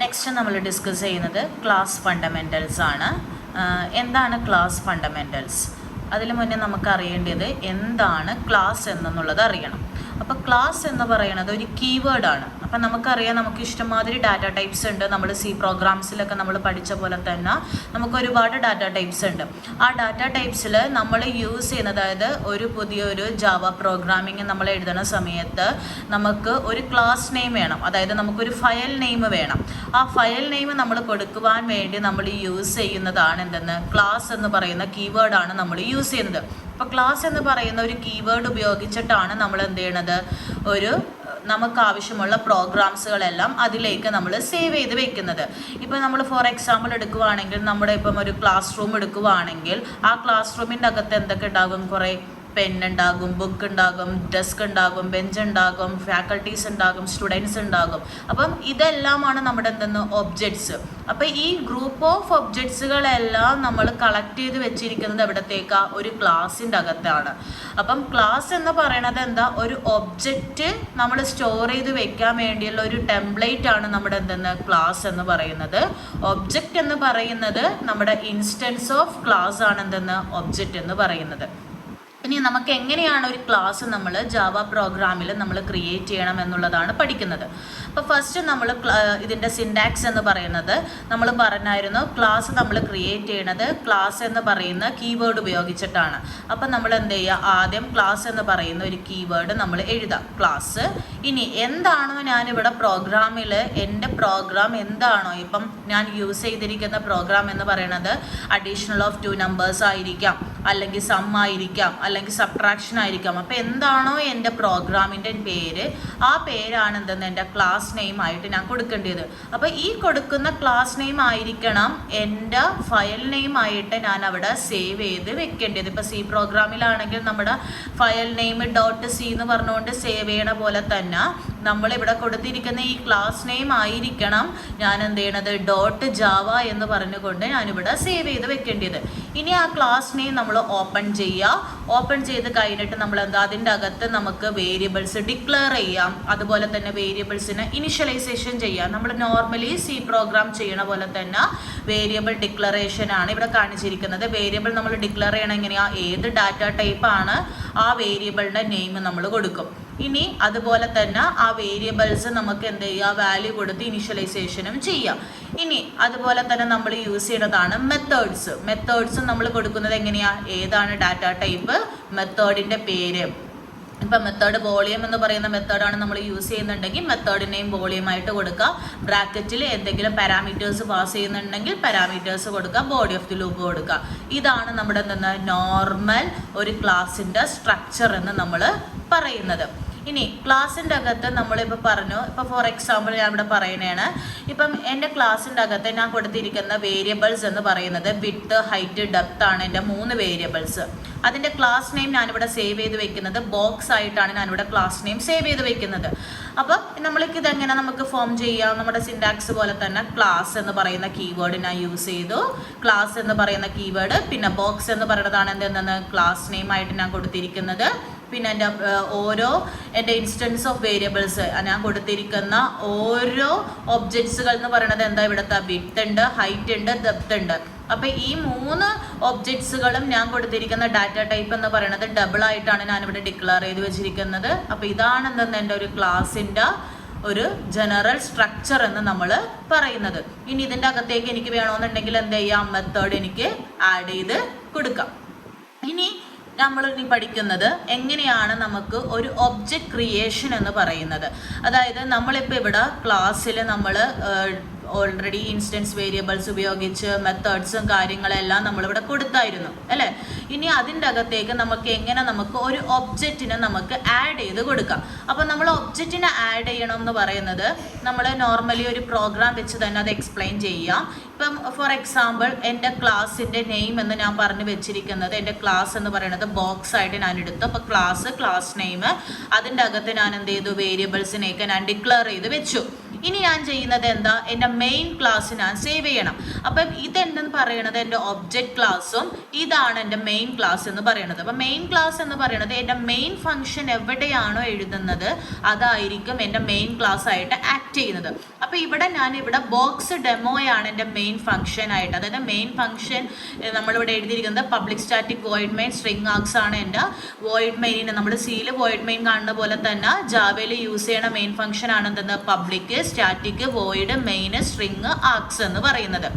Next നമ്മൾ discuss ചെയ്യുന്നത് class ഫണ്ടമെൻ്റൽസ് ആണ്. എന്താണ് ക്ലാസ് ഫണ്ടമെൻ്റൽസ്? അതിന് മുന്നേ നമുക്ക് അറിയേണ്ടത് എന്താണ് ക്ലാസ് എന്നുള്ളത് അറിയണം. അപ്പോൾ ക്ലാസ് എന്ന് പറയുന്നത് ഒരു കീവേഡാണ്. അപ്പം നമുക്കറിയാം, നമുക്ക് ഇഷ്ടംമാതിരി ഡാറ്റ ടൈപ്സ് ഉണ്ട്. നമ്മൾ സി പ്രോഗ്രാംസിലൊക്കെ നമ്മൾ പഠിച്ച പോലെ തന്നെ നമുക്ക് ഒരുപാട് ഡാറ്റ ടൈപ്സ് ഉണ്ട്. ആ ഡാറ്റ ടൈപ്സിൽ നമ്മൾ യൂസ് ചെയ്യുന്നത്, അതായത് ഒരു പുതിയൊരു ജാവ പ്രോഗ്രാമിങ് നമ്മൾ എഴുതുന്ന സമയത്ത് നമുക്ക് ഒരു ക്ലാസ് നെയിം വേണം, അതായത് നമുക്കൊരു ഫയൽ നെയിം വേണം. ആ ഫയൽ നെയിം നമ്മൾ കൊടുക്കുവാൻ വേണ്ടി നമ്മൾ യൂസ് ചെയ്യുന്നതാണ് എന്തെന്ന്, ക്ലാസ് എന്ന് പറയുന്ന കീവേഡാണ് നമ്മൾ യൂസ് ചെയ്യുന്നത്. അപ്പോൾ ക്ലാസ് എന്ന് പറയുന്ന ഒരു കീവേഡ് ഉപയോഗിച്ചിട്ടാണ് നമ്മൾ എന്ത് ചെയ്യണത്, നമുക്ക് ആവശ്യമുള്ള പ്രോഗ്രാംസുകളെല്ലാം അതിലേക്ക് നമ്മൾ സേവ് ചെയ്ത് വെക്കുന്നത്. ഇപ്പോൾ നമ്മൾ ഫോർ എക്സാമ്പിൾ എടുക്കുവാണെങ്കിൽ, നമ്മുടെ ഇപ്പം ഒരു ക്ലാസ് റൂം എടുക്കുവാണെങ്കിൽ ആ ക്ലാസ് റൂമിൻ്റെ അകത്ത് എന്തൊക്കെ ഉണ്ടാകും? കുറേ പെന്നുണ്ടാകും, ബുക്ക് ഉണ്ടാകും, ഡെസ്ക് ഉണ്ടാകും, ബെഞ്ച് ഉണ്ടാകും, ഫാക്കൽറ്റീസ് ഉണ്ടാകും, സ്റ്റുഡൻസ് ഉണ്ടാകും. അപ്പം ഇതെല്ലാമാണ് നമ്മുടെ എന്തെന്ന്, ഒബ്ജക്ട്സ്. അപ്പം ഈ ഗ്രൂപ്പ് ഓഫ് ഒബ്ജക്ട്സുകളെല്ലാം നമ്മൾ കളക്ട് ചെയ്ത് വെച്ചിരിക്കുന്നത് എവിടത്തേക്കാ? ഒരു ക്ലാസ്സിൻ്റെ അകത്താണ്. അപ്പം ക്ലാസ് എന്ന് പറയണത് എന്താ, ഒരു ഒബ്ജക്റ്റ് നമ്മൾ സ്റ്റോർ ചെയ്ത് വെക്കാൻ വേണ്ടിയുള്ള ഒരു ടെംപ്ലേറ്റ് ആണ് നമ്മുടെ എന്തെന്ന്, ക്ലാസ് എന്ന് പറയുന്നത്. ഒബ്ജക്റ്റ് എന്ന് പറയുന്നത് നമ്മുടെ ഇൻസ്റ്റൻസ് ഓഫ് ക്ലാസ് ആണ് എന്തെന്ന്, ഒബ്ജക്റ്റ് എന്ന് പറയുന്നത്. ഇനി നമുക്ക് എങ്ങനെയാണ് ഒരു ക്ലാസ് നമ്മൾ ജാവ പ്രോഗ്രാമിൽ നമ്മൾ ക്രിയേറ്റ് ചെയ്യണം എന്നുള്ളതാണ് പഠിക്കുന്നത്. അപ്പോൾ ഫസ്റ്റ് നമ്മൾ ഇതിൻ്റെ സിൻടാക്സ് എന്ന് പറയുന്നത് നമ്മൾ പറഞ്ഞായിരുന്നു, ക്ലാസ് നമ്മൾ ക്രിയേറ്റ് ചെയ്യണത് ക്ലാസ് എന്ന് പറയുന്ന കീവേഡ് ഉപയോഗിച്ചിട്ടാണ്. അപ്പം നമ്മൾ എന്ത് ചെയ്യുക, ആദ്യം ക്ലാസ് എന്ന് പറയുന്ന ഒരു കീവേഡ് നമ്മൾ എഴുതാം, ക്ലാസ്. ഇനി എന്താണോ ഞാനിവിടെ പ്രോഗ്രാമിൽ, എൻ്റെ പ്രോഗ്രാം എന്താണോ, ഇപ്പം ഞാൻ യൂസ് ചെയ്തിരിക്കുന്ന പ്രോഗ്രാം എന്ന് പറയുന്നത് അഡീഷണൽ ഓഫ് 2 നമ്പേഴ്സ് ആയിരിക്കാം, അല്ലെങ്കിൽ സം ആയിരിക്കാം, അല്ലെങ്കിൽ സബ്ട്രാക്ഷൻ ആയിരിക്കാം. അപ്പോൾ എന്താണോ എൻ്റെ പ്രോഗ്രാമിൻ്റെ പേര്, ആ പേരാണ് എന്തെന്ന് എൻ്റെ ക്ലാസ് നെയിം ആയിട്ട് ഞാൻ കൊടുക്കേണ്ടത്. അപ്പോൾ ഈ കൊടുക്കുന്ന ക്ലാസ് നെയിം ആയിരിക്കണം എൻ്റെ ഫയൽ നെയിം ആയിട്ട് ഞാൻ അവിടെ സേവ് ചെയ്ത് വെക്കേണ്ടത്. ഇപ്പോൾ സി പ്രോഗ്രാമിലാണെങ്കിൽ നമ്മുടെ ഫയൽ നെയിം .c എന്ന് പറഞ്ഞുകൊണ്ട് സേവ് ചെയ്യണ പോലെ തന്നെ നമ്മളിവിടെ കൊടുത്തിരിക്കുന്ന ഈ ക്ലാസ് നെയിം ആയിരിക്കണം ഞാൻ എന്ത് ചെയ്യണത്, .java എന്ന് പറഞ്ഞുകൊണ്ട് ഞാനിവിടെ സേവ് ചെയ്ത് വെക്കേണ്ടത്. ഇനി ആ ക്ലാസ് നെയിം നമ്മൾ ഓപ്പൺ ചെയ്യുക. ഓപ്പൺ ചെയ്ത് കഴിഞ്ഞിട്ട് നമ്മൾ എന്താ, അതിൻ്റെ അകത്ത് നമുക്ക് വേരിയബിൾസ് ഡിക്ലെയർ ചെയ്യാം. അതുപോലെ തന്നെ വേരിയബിൾസിന് ഇനിഷ്യലൈസേഷൻ ചെയ്യാം. നമ്മൾ നോർമലി സി പ്രോഗ്രാം ചെയ്യണ പോലെ തന്നെ വേരിയബിൾ ഡിക്ലറേഷൻ ആണ് ഇവിടെ കാണിച്ചിരിക്കുന്നത്. വേരിയബിൾ നമ്മൾ ഡിക്ലെയർ ചെയ്യണം എങ്ങനെയാണ്, ഏത് ഡാറ്റ ടൈപ്പാണ് ആ വേരിയബിളിൻ്റെ നെയിം നമ്മൾ കൊടുക്കും. ഇനി അതുപോലെ തന്നെ ആ വേരിയബിൾസ് നമുക്ക് എന്ത് ചെയ്യുക, വാല്യൂ കൊടുത്ത് ഇനിഷ്യലൈസേഷനും ചെയ്യാം. ഇനി അതുപോലെ തന്നെ നമ്മൾ യൂസ് ചെയ്യുന്നതാണ് മെത്തേഡ്സ്. മെത്തേഡ്സ് നമ്മൾ കൊടുക്കുന്നത് എങ്ങനെയാണ്, ഏതാണ് ഡാറ്റ ടൈപ്പ്, മെത്തേഡിൻ്റെ പേര്. ഇപ്പം മെത്തേഡ് വോളിയം എന്ന് പറയുന്ന മെത്തേഡാണ് നമ്മൾ യൂസ് ചെയ്യുന്നുണ്ടെങ്കിൽ മെത്തേഡിനെയും വോളിയമായിട്ട് കൊടുക്കുക. ബ്രാക്കറ്റിൽ എന്തെങ്കിലും പാരാമീറ്റേഴ്സ് പാസ് ചെയ്യുന്നുണ്ടെങ്കിൽ പാരാമീറ്റേഴ്സ് കൊടുക്കുക, ബോഡി ഓഫ് ദി ലൂപ്പ് കൊടുക്കുക. ഇതാണ് നമ്മുടെ എന്തെന്ന്, നോർമൽ ഒരു ക്ലാസിൻ്റെ സ്ട്രക്ചർ എന്ന് നമ്മൾ പറയുന്നത്. ഇനി ക്ലാസ്സിൻ്റെ അകത്ത് നമ്മളിപ്പോൾ പറഞ്ഞു, ഇപ്പോൾ ഫോർ എക്സാമ്പിൾ ഞാൻ ഇവിടെ പറയുന്നതാണ്, ഇപ്പം എൻ്റെ ക്ലാസ്സിൻ്റെ അകത്ത് ഞാൻ കൊടുത്തിരിക്കുന്ന വേരിയബിൾസ് എന്ന് പറയുന്നത് വിഡ്ത്ത്, ഹൈറ്റ്, ഡെപ്ത് ആണ് എൻ്റെ 3 വേരിയബിൾസ്. അതിൻ്റെ ക്ലാസ് നെയിം ഞാനിവിടെ സേവ് ചെയ്ത് വെക്കുന്നത് ബോക്സ് ആയിട്ടാണ് ഞാനിവിടെ ക്ലാസ് നെയിം സേവ് ചെയ്ത് വെക്കുന്നത്. അപ്പം നമ്മൾക്ക് ഇതെങ്ങനെ നമുക്ക് ഫോം ചെയ്യാം, നമ്മുടെ സിൻടാക്സ് പോലെ തന്നെ ക്ലാസ് എന്ന് പറയുന്ന കീവേഡ് ഞാൻ യൂസ് ചെയ്തു. ക്ലാസ് എന്ന് പറയുന്ന കീവേഡ്, പിന്നെ ബോക്സ് എന്ന് പറയുന്നതാണ് എന്തെന്ന്, ക്ലാസ് നെയിം ആയിട്ട് ഞാൻ കൊടുത്തിരിക്കുന്നത്. പിന്നെ എൻ്റെ ഇൻസ്റ്റൻസ് ഓഫ് വേരിയബിൾസ് ഞാൻ കൊടുത്തിരിക്കുന്ന ഓരോ ഒബ്ജക്ട്സുകൾ എന്ന് പറയുന്നത് എന്താ, ഇവിടുത്തെ വിഡ്ത്ത് ഉണ്ട്, ഹൈറ്റ് ഉണ്ട്, ഡെപ്ത് ഉണ്ട്. അപ്പോൾ ഈ 3 ഒബ്ജക്ട്സുകളും ഞാൻ കൊടുത്തിരിക്കുന്ന ഡാറ്റ ടൈപ്പ് എന്ന് പറയുന്നത് ഡബിൾ ആയിട്ടാണ് ഞാനിവിടെ ഡിക്ലെയർ ചെയ്ത് വെച്ചിരിക്കുന്നത്. അപ്പോൾ ഇതാണ് എന്തെന്ന് എൻ്റെ ഒരു ക്ലാസിൻ്റെ ഒരു ജനറൽ സ്ട്രക്ചർ എന്ന് നമ്മൾ പറയുന്നത്. ഇനി ഇതിൻ്റെ അകത്തേക്ക് എനിക്ക് വേണമെന്നുണ്ടെങ്കിൽ എന്ത് ചെയ്യാം, മെത്തേഡ് എനിക്ക് ആഡ് ചെയ്ത് കൊടുക്കാം. ഇനി നമ്മൾ ഇനി പഠിക്കുന്നത് എങ്ങനെയാണ് നമുക്ക് ഒരു ഒബ്ജക്റ്റ് ക്രിയേഷൻ എന്ന് പറയുന്നത്. അതായത് നമ്മളിപ്പോൾ ഇവിടെ ക്ലാസ്സിൽ നമ്മൾ ഓൾറെഡി ഇൻസ്റ്റൻസ് വേരിയബിൾസ് ഉപയോഗിച്ച് മെത്തേഡ്സും കാര്യങ്ങളെല്ലാം നമ്മളിവിടെ കൊടുത്തായിരുന്നു അല്ലേ. ഇനി അതിൻ്റെ അകത്തേക്ക് നമുക്ക് ഒരു ഒബ്ജക്റ്റിനെ നമുക്ക് ആഡ് ചെയ്ത് കൊടുക്കാം. അപ്പോൾ നമ്മൾ ഒബ്ജക്റ്റിനെ ആഡ് ചെയ്യണം എന്ന് പറയുന്നത് നമ്മൾ നോർമലി ഒരു പ്രോഗ്രാം വെച്ച് തന്നെ അത് എക്സ്പ്ലെയിൻ ചെയ്യാം. ഇപ്പം ഫോർ എക്സാമ്പിൾ എൻ്റെ ക്ലാസ്സിൻ്റെ നെയിം എന്ന് ഞാൻ പറഞ്ഞു വെച്ചിരിക്കുന്നത്, എൻ്റെ ക്ലാസ് എന്ന് പറയുന്നത് ബോക്സ് ആയിട്ട് ഞാൻ എടുത്തു. അപ്പോൾ ക്ലാസ് നെയിം, അതിൻ്റെ അകത്ത് ഞാൻ എന്ത് ചെയ്തു, വേരിയബിൾസിനെയൊക്കെ ഞാൻ ഡിക്ലെയർ ചെയ്ത് വെച്ചു. ഇനി ഞാൻ ചെയ്യുന്നത് എന്താ, എൻ്റെ മെയിൻ ക്ലാസ് ഞാൻ സേവ് ചെയ്യണം. അപ്പം ഇതെന്തെന്ന് പറയണത് എൻ്റെ ഒബ്ജക്റ്റ് ക്ലാസ്സും ഇതാണ് എൻ്റെ മെയിൻ ക്ലാസ് എന്ന് പറയുന്നത്. അപ്പം മെയിൻ ക്ലാസ് എന്ന് പറയുന്നത് എൻ്റെ മെയിൻ ഫംഗ്ഷൻ എവിടെയാണോ എഴുതുന്നത് അതായിരിക്കും എൻ്റെ മെയിൻ ക്ലാസ് ആയിട്ട് ആക്ട് ചെയ്യുന്നത്. അപ്പോൾ ഇവിടെ ബോക്സ് ഡെമോയാണ് എൻ്റെ മെയിൻ ഫംഗ്ഷൻ ആയിട്ട്. അതായത് മെയിൻ ഫംഗ്ഷൻ നമ്മളിവിടെ എഴുതിയിരിക്കുന്നത് public static void main string args ആണ് എൻ്റെ വോയിഡ് മെയിനിന്. നമ്മൾ സിയിൽ വോയിഡ് മെയിൻ കാണുന്ന പോലെ തന്നെ ജാവയിൽ യൂസ് ചെയ്യണ മെയിൻ ഫംഗ്ഷൻ ആണ് എന്തെന്ന് public static void main string args എന്ന് പറയുന്നത്.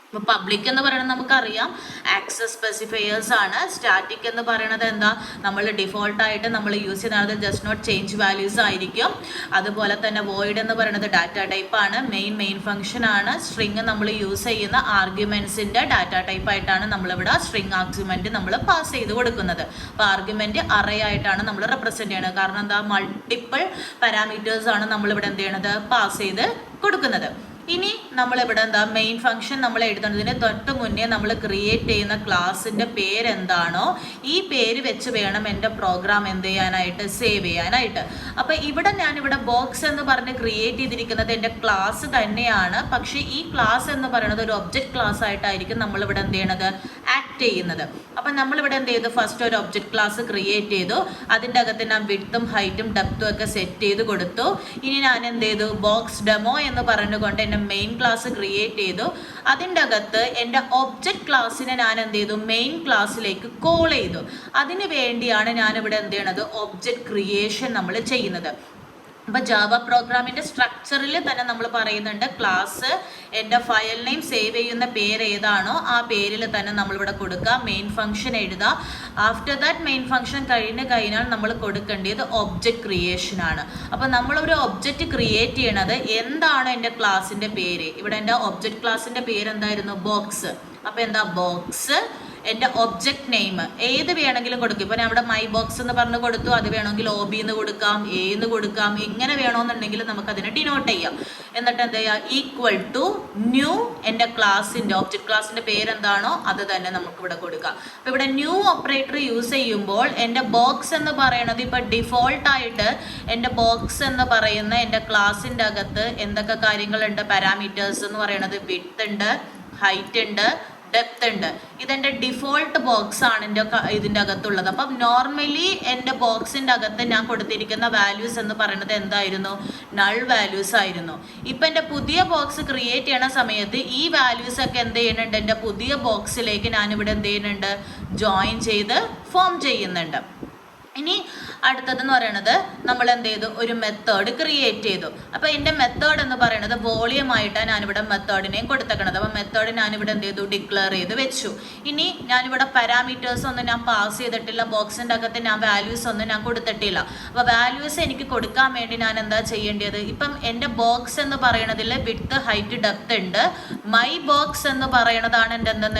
അപ്പോൾ പബ്ലിക് എന്ന് പറയുന്നത് നമുക്കറിയാം ആക്സസ് സ്പെസിഫയേഴ്സ് ആണ്. സ്റ്റാറ്റിക് എന്ന് പറയുന്നത് എന്താ, നമ്മൾ ഡിഫോൾട്ടായിട്ട് നമ്മൾ യൂസ് ചെയ്യുന്നത് ജസ്റ്റ് നോട്ട് ചേഞ്ച് വാല്യൂസ് ആയിരിക്കും. അതുപോലെ തന്നെ വോയിഡ് എന്ന് പറയുന്നത് ഡാറ്റ ടൈപ്പ് ആണ്, മെയിൻ ഫംഗ്ഷൻ ആണ്. സ്ട്രിങ് നമ്മൾ യൂസ് ചെയ്യുന്ന ആർഗ്യുമെൻസിൻ്റെ ഡാറ്റ ടൈപ്പ് ആയിട്ടാണ് നമ്മളിവിടെ സ്ട്രിങ് ആർഗ്യുമെൻറ്റ് നമ്മൾ പാസ് ചെയ്ത് കൊടുക്കുന്നത്. അപ്പോൾ ആർഗ്യുമെൻറ്റ് അറേ ആയിട്ടാണ് നമ്മൾ റെപ്രസെൻറ്റ് ചെയ്യുന്നത്. കാരണം എന്താ, മൾട്ടിപ്പിൾ പാരാമീറ്റേഴ്സ് ആണ് നമ്മളിവിടെ എന്ത് ചെയ്യണത് പാസ് ചെയ്ത് കൊടുക്കുന്നത്. ഇനി നമ്മളിവിടെ എന്താ മെയിൻ ഫംഗ്ഷൻ നമ്മൾ എഴുതുന്നതിന് തൊട്ട് മുന്നേ നമ്മൾ ക്രിയേറ്റ് ചെയ്യുന്ന ക്ലാസ്സിൻ്റെ പേരെന്താണോ ഈ പേര് വെച്ച് വേണം എൻ്റെ പ്രോഗ്രാം എന്ത് ചെയ്യാനായിട്ട് സേവ് ചെയ്യാനായിട്ട്. അപ്പോൾ ഞാനിവിടെ ബോക്സ് എന്ന് പറഞ്ഞ് ക്രിയേറ്റ് ചെയ്തിരിക്കുന്നത് എൻ്റെ ക്ലാസ് തന്നെയാണ്. പക്ഷേ ഈ ക്ലാസ് എന്ന് പറയുന്നത് ഒരു ഒബ്ജക്റ്റ് ക്ലാസ് ആയിട്ടായിരിക്കും നമ്മളിവിടെ എന്ത് ചെയ്യണത് ആക്ട് ചെയ്യുന്നത്. അപ്പം നമ്മളിവിടെ എന്ത് ചെയ്തു, ഫസ്റ്റ് ഒരു ഒബ്ജക്റ്റ് ക്ലാസ് ക്രിയേറ്റ് ചെയ്തു. അതിൻ്റെ അകത്ത് ഞാൻ വിഡ്ത്തും ഹൈറ്റും ഡെപ്തും ഒക്കെ സെറ്റ് ചെയ്ത് കൊടുത്തു. ഇനി ഞാൻ എന്ത് ചെയ്തു, ബോക്സ് ഡെമോ എന്ന് പറഞ്ഞുകൊണ്ട് എൻ്റെ മെയിൻ ക്ലാസ് ക്രിയേറ്റ് ചെയ്തു. അതിൻ്റെ അകത്ത് എൻ്റെ ഒബ്ജക്റ്റ് ക്ലാസ്സിനെ ഞാൻ എന്ത് ചെയ്തു, മെയിൻ ക്ലാസ്സിലേക്ക് കോൾ ചെയ്തു. അതിന് വേണ്ടിയാണ് ഞാനിവിടെ എന്ത് ചെയ്യണത്, ഒബ്ജക്റ്റ് ക്രിയേഷൻ നമ്മൾ ചെയ്യുന്നത്. അപ്പോൾ ജാവ പ്രോഗ്രാമിൻ്റെ സ്ട്രക്ചറിൽ തന്നെ നമ്മൾ പറയുന്നുണ്ട് ക്ലാസ് എൻ്റെ ഫയൽ നെയിം സേവ് ചെയ്യുന്ന പേര് ഏതാണോ ആ പേരിൽ തന്നെ നമ്മളിവിടെ കൊടുക്കുക, മെയിൻ ഫംഗ്ഷൻ എഴുതുക. ആഫ്റ്റർ ദാറ്റ് മെയിൻ ഫംഗ്ഷൻ കഴിഞ്ഞാൽ നമ്മൾ കൊടുക്കേണ്ടത് ഒബ്ജക്റ്റ് ക്രിയേഷൻ ആണ്. അപ്പോൾ നമ്മളൊരു ഒബ്ജക്റ്റ് ക്രിയേറ്റ് ചെയ്യണത് എന്താണ് എൻ്റെ ക്ലാസ്സിൻ്റെ പേര്. ഇവിടെ എൻ്റെ ഒബ്ജക്റ്റ് ക്ലാസ്സിൻ്റെ പേര് എന്തായിരുന്നു, ബോക്സ്. അപ്പോൾ എന്താ, ബോക്സ് എൻ്റെ ഒബ്ജക്റ്റ് നെയിം ഏത് വേണമെങ്കിലും കൊടുക്കും. ഇപ്പോൾ ഞാൻ ഇവിടെ മൈ ബോക്സ് എന്ന് പറഞ്ഞ് കൊടുത്തു, അത് വേണമെങ്കിൽ OB എന്ന് കൊടുക്കാം, A എന്ന് കൊടുക്കാം, എങ്ങനെ വേണമെന്നുണ്ടെങ്കിൽ നമുക്കതിനെ ഡിനോട്ട് ചെയ്യാം. എന്നിട്ട് എന്താ ചെയ്യുക, ഈക്വൽ ടു ന്യൂ എൻ്റെ ക്ലാസ്സിൻ്റെ ഒബ്ജക്റ്റ് ക്ലാസ്സിൻ്റെ പേരെന്താണോ അത് തന്നെ നമുക്കിവിടെ കൊടുക്കാം. അപ്പോൾ ഇവിടെ ന്യൂ ഓപ്പറേറ്റർ യൂസ് ചെയ്യുമ്പോൾ എൻ്റെ ബോക്സ് എന്ന് പറയുന്നത് ഇപ്പോൾ ഡിഫോൾട്ടായിട്ട് എൻ്റെ ബോക്സ് എന്ന് പറയുന്ന എൻ്റെ ക്ലാസ്സിൻ്റെ അകത്ത് എന്തൊക്കെ കാര്യങ്ങളുണ്ട്, പാരാമീറ്റേഴ്സ് എന്ന് പറയുന്നത് വിഡ്ത്ത് ഉണ്ട്, ഹൈറ്റ് ഉണ്ട്, ഡെപ്ത് ഉണ്ട്. ഇതെൻ്റെ ഡിഫോൾട്ട് ബോക്സ് ആണ് ഇതിൻ്റെ അകത്തുള്ളത്. അപ്പം നോർമലി എൻ്റെ ബോക്സിൻ്റെ അകത്ത് ഞാൻ കൊടുത്തിരിക്കുന്ന വാല്യൂസ് എന്ന് പറയുന്നത് എന്തായിരുന്നു, നൾ വാല്യൂസ് ആയിരുന്നു. ഇപ്പം എൻ്റെ പുതിയ ബോക്സ് ക്രിയേറ്റ് ചെയ്യണ സമയത്ത് ഈ വാല്യൂസ് ഒക്കെ എന്ത് ചെയ്യുന്നുണ്ട്, എൻ്റെ പുതിയ ബോക്സിലേക്ക് ഞാനിവിടെ എന്ത് ചെയ്യുന്നുണ്ട്, ജോയിൻ ചെയ്ത് ഫോം ചെയ്യുന്നുണ്ട്. ഇനി അടുത്തതെന്ന് പറയുന്നത് നമ്മൾ എന്ത് ചെയ്തു, ഒരു മെത്തേഡ് ക്രിയേറ്റ് ചെയ്തു. അപ്പോൾ എൻ്റെ മെത്തേഡ് എന്ന് പറയുന്നത് വോളിയം ആയിട്ടാണ് ഞാനിവിടെ മെത്തേഡിനെയും കൊടുത്തേക്കണത്. അപ്പോൾ മെത്തേഡ് ഞാനിവിടെ എന്ത് ചെയ്തു, ഡിക്ലെയർ ചെയ്ത് വെച്ചു. ഇനി ഞാനിവിടെ പാരാമീറ്റേഴ്സ് ഒന്നും ഞാൻ പാസ് ചെയ്തിട്ടില്ല, ബോക്സിൻ്റെ അകത്ത് ഞാൻ വാല്യൂസ് ഒന്നും ഞാൻ കൊടുത്തിട്ടില്ല. അപ്പോൾ വാല്യൂസ് എനിക്ക് കൊടുക്കാൻ വേണ്ടി ഞാൻ എന്താ ചെയ്യേണ്ടത്, ഇപ്പം എൻ്റെ ബോക്സ് എന്ന് പറയുന്നതിൽ വിഡ്ത്ത് ഹൈറ്റ് ഡെപ്ത് ഉണ്ട്. മൈ ബോക്സ് എന്ന് പറയുന്നതാണ്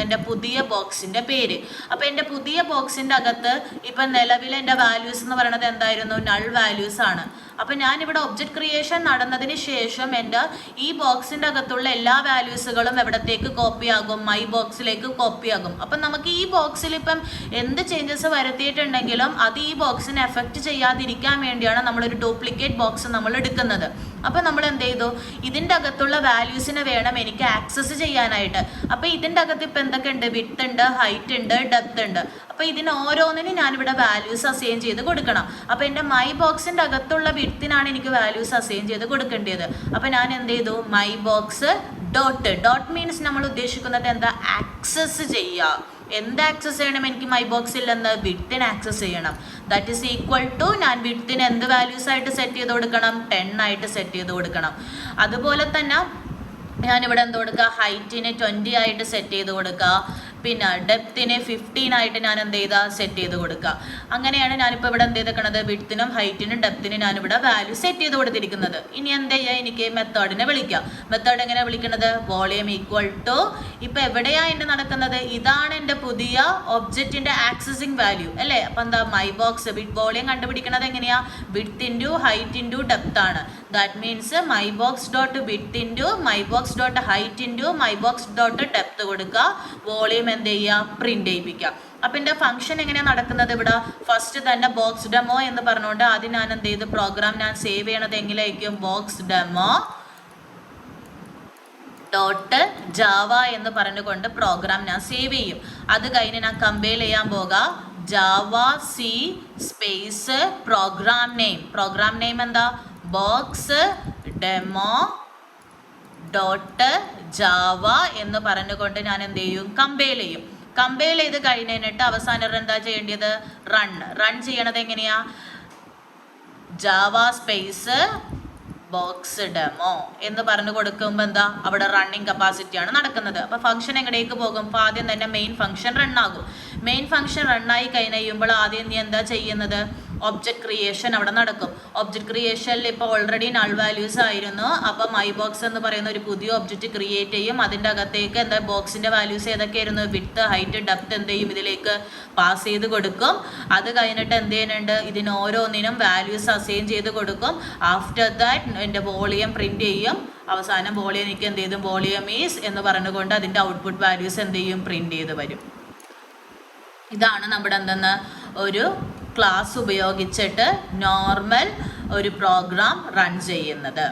എൻ്റെ പുതിയ ബോക്സിൻ്റെ പേര്. അപ്പോൾ എൻ്റെ പുതിയ ബോക്സിൻ്റെ അകത്ത് ഇപ്പം നിലവിൽ എൻ്റെ വാല്യൂസ് എന്ന് പറയുന്നത് എന്തായിരുന്നു, നൾ വാല്യൂസ് ആണ്. അപ്പം ഞാനിവിടെ ഒബ്ജക്റ്റ് ക്രിയേഷൻ നടന്നതിന് ശേഷം എൻ്റെ ഈ ബോക്സിൻ്റെ അകത്തുള്ള എല്ലാ വാല്യൂസുകളും എവിടത്തേക്ക് കോപ്പി ആകും, മൈ ബോക്സിലേക്ക് കോപ്പി ആകും. അപ്പം നമുക്ക് ഈ ബോക്സിൽ ഇപ്പം എന്ത് ചേഞ്ചസ് വരുത്തിയിട്ടുണ്ടെങ്കിലും അത് ഈ ബോക്സിനെ എഫക്റ്റ് ചെയ്യാതിരിക്കാൻ വേണ്ടിയാണ് നമ്മളൊരു ഡ്യൂപ്ലിക്കേറ്റ് ബോക്സ് നമ്മൾ എടുക്കുന്നത്. അപ്പം നമ്മൾ എന്ത് ചെയ്തു, ഇതിൻ്റെ അകത്തുള്ള വാല്യൂസിനെ വേണം എനിക്ക് ആക്സസ് ചെയ്യാനായിട്ട്. അപ്പോൾ ഇതിൻ്റെ അകത്ത് ഇപ്പം എന്തൊക്കെ ഉണ്ട്, വിഡ്ത്ത് ഉണ്ട്, ഹൈറ്റ് ഉണ്ട്, ഡെപ്ത് ഉണ്ട്. അപ്പോൾ ഇതിന് ഓരോന്നിനും ഞാനിവിടെ വാല്യൂസ് അസൈൻ ചെയ്ത് കൊടുക്കണം. അപ്പോൾ എൻ്റെ മൈ ബോക്സിൻ്റെ അകത്തുള്ള വിഡ്ത്തിനാണ് എനിക്ക് വാല്യൂസ് അസൈൻ ചെയ്ത് കൊടുക്കേണ്ടത്. അപ്പോൾ ഞാൻ എന്ത് ചെയ്തു, മൈ ബോക്സ് ഡോട്ട് മീൻസ് നമ്മൾ ഉദ്ദേശിക്കുന്നത് എന്താ, ആക്സസ് ചെയ്യുക. എന്ത് ആക്സസ് ചെയ്യണം എനിക്ക് മൈ ബോക്സിൽ നിന്ന്, വിഡ്ത്തിന് ആക്സസ് ചെയ്യണം. ദാറ്റ് ഈസ് ഈക്വൽ ടു ഞാൻ വിഡ്ത്തിന് എന്ത് വാല്യൂസ് ആയിട്ട് സെറ്റ് ചെയ്ത് കൊടുക്കണം, 10 ആയിട്ട് സെറ്റ് ചെയ്ത് കൊടുക്കണം. അതുപോലെ തന്നെ ഞാനിവിടെ എന്ത് കൊടുക്കുക, ഹൈറ്റിന് 20 ആയിട്ട് സെറ്റ് ചെയ്ത് കൊടുക്കുക. പിന്നെ ഡെപ്തിനെ 15 ആയിട്ട് ഞാൻ എന്ത് ചെയ്താൽ സെറ്റ് ചെയ്ത് കൊടുക്കുക. അങ്ങനെയാണ് ഞാനിപ്പോൾ ഇവിടെ എന്ത് ചെയ്തേക്കണത്, വിഡ്ത്തിനും ഹൈറ്റിനും ഡെപ്തിനും ഞാനിവിടെ വാല്യൂ സെറ്റ് ചെയ്ത് കൊടുത്തിരിക്കുന്നത്. ഇനി എന്ത് ചെയ്യുക, എനിക്ക് മെത്തേഡിനെ വിളിക്കാം. മെത്തേഡ് എങ്ങനെ വിളിക്കുന്നത്, വോളിയം ഈക്വൽ ടു, ഇപ്പോൾ എവിടെയാണ് എൻ്റെ നടക്കുന്നത്, ഇതാണ് എൻ്റെ പുതിയ ഒബ്ജക്റ്റിൻ്റെ ആക്സസിങ് വാല്യൂ അല്ലേ. അപ്പം എന്താ, മൈ ബോക്സ് വോളിയം കണ്ടുപിടിക്കുന്നത് എങ്ങനെയാണ്, width into height into depth ആണ്. That means my box dot width into my box dot height into my box dot depth കൊടുക്കുക. വോളിയം എന്ത് ചെയ്യുക, പ്രിന്റ് ചെയ്യിപ്പിക്കുക. അപ്പം എൻ്റെ ഫംഗ്ഷൻ എങ്ങനെയാണ് നടക്കുന്നത്, ഇവിടെ ഫസ്റ്റ് തന്നെ ബോക്സ് ഡെമോ എന്ന് പറഞ്ഞുകൊണ്ട് ആദ്യം ഞാൻ എന്ത് ചെയ്തു, പ്രോഗ്രാം ഞാൻ സേവ് ചെയ്യണത് എങ്ങനെയായിരിക്കും, ബോക്സ് ഡെമോ ഡോട്ട് ജാവ എന്ന് പറഞ്ഞുകൊണ്ട് പ്രോഗ്രാം ഞാൻ സേവ് ചെയ്യും. അത് കഴിഞ്ഞ് ഞാൻ കമ്പൈൽ ചെയ്യാൻ പോകാം, javac space program name എന്താ, ബോക്സ് ഡെമോ ഡോട്ട് ജാവ എന്ന് പറഞ്ഞുകൊണ്ട് ഞാൻ എന്ത് ചെയ്യും, കമ്പൈൽ ചെയ്യും. കമ്പൈൽ ചെയ്ത് കഴിഞ്ഞിട്ട് അവസാനം എന്താ ചെയ്യേണ്ടത്, റൺ ചെയ്യണത് എങ്ങനെയാ, ജാവ സ്പേസ് ബോക്സ് ഡെമോ എന്ന് പറഞ്ഞു കൊടുക്കുമ്പോൾ എന്താ അവിടെ റണ്ണിങ് കപ്പാസിറ്റിയാണ് നടക്കുന്നത്. അപ്പോൾ ഫംഗ്ഷൻ എങ്ങടേക്ക് പോകും, അപ്പോൾ ആദ്യം തന്നെ മെയിൻ ഫംഗ്ഷൻ റണ്ണാകും. മെയിൻ ഫംഗ്ഷൻ റണ്ണായി കഴിയുമ്പോൾ ആദ്യം നീ എന്താ ചെയ്യുന്നത്, ഒബ്ജക്റ്റ് ക്രിയേഷൻ അവിടെ നടക്കും. ഒബ്ജക്റ്റ് ക്രിയേഷനിൽ ഇപ്പോൾ ഓൾറെഡി നൾ വാല്യൂസ് ആയിരുന്നു. അപ്പം മൈ ബോക്സ് എന്ന് പറയുന്ന ഒരു പുതിയ ഒബ്ജക്റ്റ് ക്രിയേറ്റ് ചെയ്യും. അതിൻ്റെ അകത്തേക്ക് എന്താ ബോക്സിൻ്റെ വാല്യൂസ് ഏതൊക്കെയായിരുന്നു, വിഡ്ത്ത്, ഹൈറ്റ്, ഡെപ്ത് എന്ത് ചെയ്യും, ഇതിലേക്ക് പാസ് ചെയ്ത് കൊടുക്കും. അത് കഴിഞ്ഞിട്ട് എന്ത് ചെയ്യുന്നുണ്ട്, ഇതിന് ഓരോന്നിനും വാല്യൂസ് അസൈൻ ചെയ്ത് കൊടുക്കും. ആഫ്റ്റർ ദാറ്റ് എൻ്റെ വോളിയം പ്രിൻറ്റ് ചെയ്യും. അവസാനം വോളിയം എനിക്ക് എന്ത് ചെയ്തും, വോളിയം ഈസ് എന്ന് പറഞ്ഞുകൊണ്ട് അതിൻ്റെ ഔട്ട്പുട്ട് വാല്യൂസ് എന്ത് ചെയ്യും, പ്രിൻറ്റ് ചെയ്ത് വരും. ഇതാണ് നമ്മുടെ എന്തെന്ന് ഒരു ക്ലാസ് ഉപയോഗിച്ചിട്ട് നോർമൽ ഒരു പ്രോഗ്രാം റൺ ചെയ്യുന്നത്.